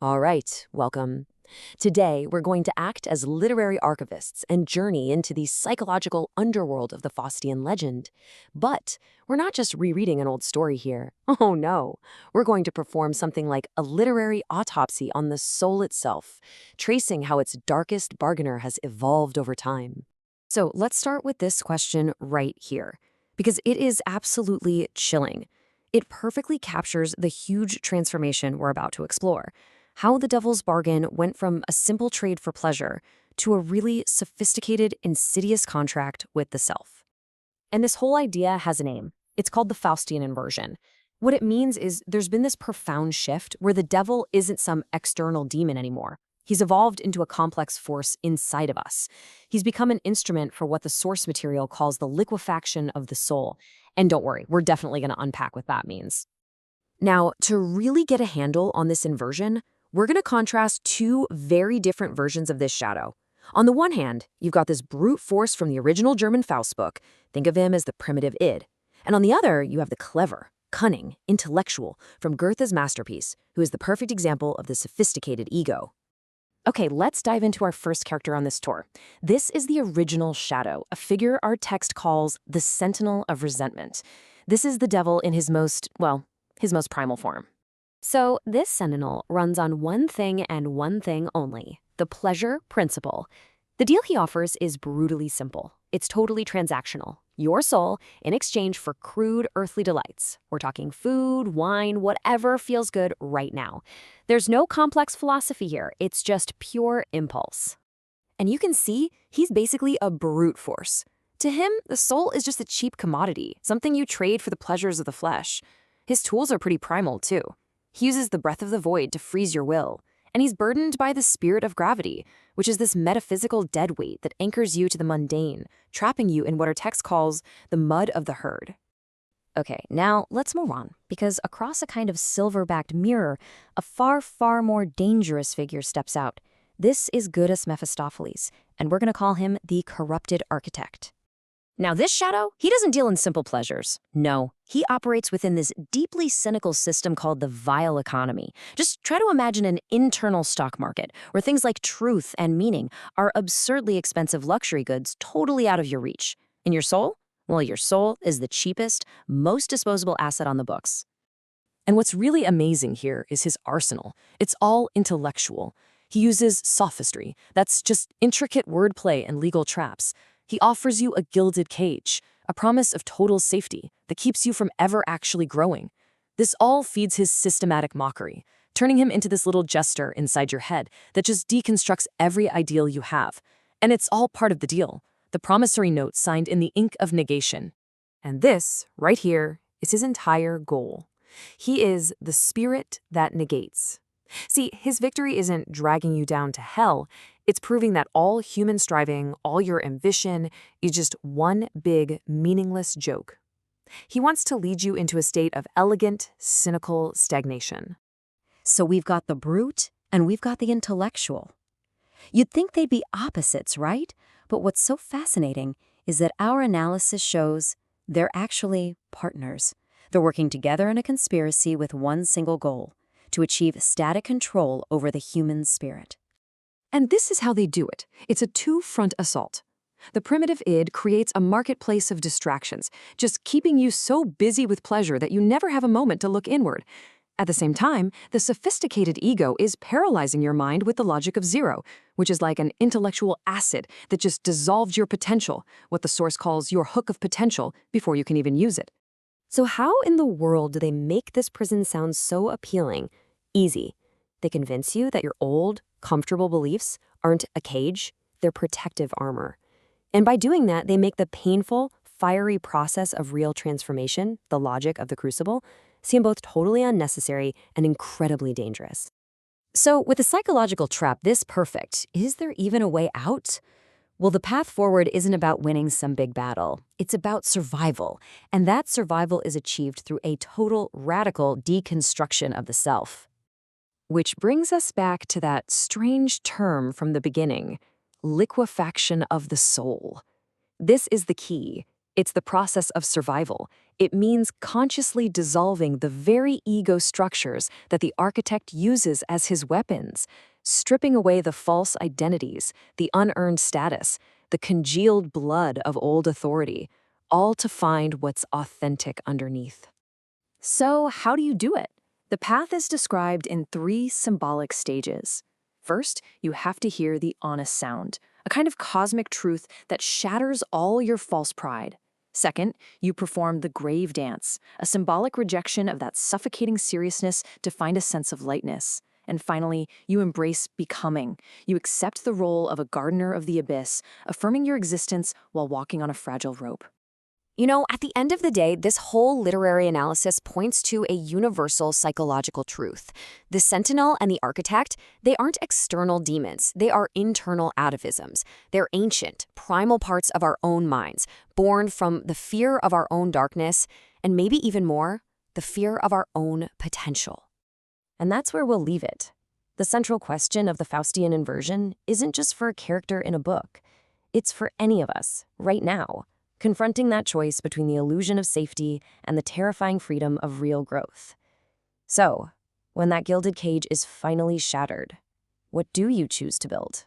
All right, welcome. Today, we're going to act as literary archivists and journey into the psychological underworld of the Faustian legend. But we're not just rereading an old story here. Oh no, we're going to perform something like a literary autopsy on the soul itself, tracing how its darkest bargainer has evolved over time. So let's start with this question right here, because it is absolutely chilling. It perfectly captures the huge transformation we're about to explore. How the devil's bargain went from a simple trade for pleasure to a really sophisticated, insidious contract with the self. And this whole idea has a name. It's called the Faustian inversion. What it means is there's been this profound shift where the devil isn't some external demon anymore. He's evolved into a complex force inside of us. He's become an instrument for what the source material calls the liquefaction of the soul. And don't worry, we're definitely going to unpack what that means. Now, to really get a handle on this inversion, we're going to contrast two very different versions of this shadow. On the one hand, you've got this brute force from the original German Faust book. Think of him as the primitive id. And on the other, you have the clever, cunning, intellectual from Goethe's masterpiece, who is the perfect example of the sophisticated ego. Okay, let's dive into our first character on this tour. This is the original shadow, a figure our text calls the Sentinel of Resentment. This is the devil in his most primal form. So this sentinel runs on one thing and one thing only, the pleasure principle. The deal he offers is brutally simple. It's totally transactional. Your soul in exchange for crude earthly delights. We're talking food, wine, whatever feels good right now. There's no complex philosophy here. It's just pure impulse. And you can see he's basically a brute force. To him, the soul is just a cheap commodity, something you trade for the pleasures of the flesh. His tools are pretty primal, too. He uses the breath of the void to freeze your will, and he's burdened by the spirit of gravity, which is this metaphysical deadweight that anchors you to the mundane, trapping you in what our text calls the mud of the herd. Okay, now let's move on, because across a kind of silver-backed mirror, a far, far more dangerous figure steps out. This is Goethe's Mephistopheles, and we're going to call him the corrupted architect. Now this shadow, he doesn't deal in simple pleasures. No, he operates within this deeply cynical system called the vile economy. Just try to imagine an internal stock market where things like truth and meaning are absurdly expensive luxury goods totally out of your reach. And your soul? Well, your soul is the cheapest, most disposable asset on the books. And what's really amazing here is his arsenal. It's all intellectual. He uses sophistry. That's just intricate wordplay and legal traps. He offers you a gilded cage, a promise of total safety that keeps you from ever actually growing. This all feeds his systematic mockery, turning him into this little jester inside your head that just deconstructs every ideal you have. And it's all part of the deal, the promissory note signed in the ink of negation. And this, right here, is his entire goal. He is the spirit that negates. See, his victory isn't dragging you down to hell. It's proving that all human striving, all your ambition, is just one big, meaningless joke. He wants to lead you into a state of elegant, cynical stagnation. So we've got the brute and we've got the intellectual. You'd think they'd be opposites, right? But what's so fascinating is that our analysis shows they're actually partners. They're working together in a conspiracy with one single goal: to achieve static control over the human spirit. And this is how they do it. It's a two-front assault. The primitive id creates a marketplace of distractions, just keeping you so busy with pleasure that you never have a moment to look inward. At the same time, the sophisticated ego is paralyzing your mind with the logic of zero, which is like an intellectual acid that just dissolves your potential, what the source calls your hook of potential, before you can even use it. So how in the world do they make this prison sound so appealing? Easy. They convince you that your old, comfortable beliefs aren't a cage, they're protective armor. And by doing that, they make the painful, fiery process of real transformation, the logic of the crucible, seem both totally unnecessary and incredibly dangerous. So with a psychological trap this perfect, is there even a way out? Well, the path forward isn't about winning some big battle. It's about survival. And that survival is achieved through a total, radical deconstruction of the self. Which brings us back to that strange term from the beginning, liquefaction of the soul. This is the key. It's the process of survival. It means consciously dissolving the very ego structures that the architect uses as his weapons, stripping away the false identities, the unearned status, the congealed blood of old authority, all to find what's authentic underneath. So, how do you do it? The path is described in 3 symbolic stages. First, you have to hear the honest sound, a kind of cosmic truth that shatters all your false pride. Second, you perform the grave dance, a symbolic rejection of that suffocating seriousness to find a sense of lightness. And finally, you embrace becoming. You accept the role of a gardener of the abyss, affirming your existence while walking on a fragile rope. At the end of the day, this whole literary analysis points to a universal psychological truth. The Sentinel and the Architect, they aren't external demons. They are internal atavisms. They're ancient, primal parts of our own minds, born from the fear of our own darkness, and maybe even more, the fear of our own potential. And that's where we'll leave it. The central question of the Faustian inversion isn't just for a character in a book. It's for any of us, right now, confronting that choice between the illusion of safety and the terrifying freedom of real growth. So, when that gilded cage is finally shattered, what do you choose to build?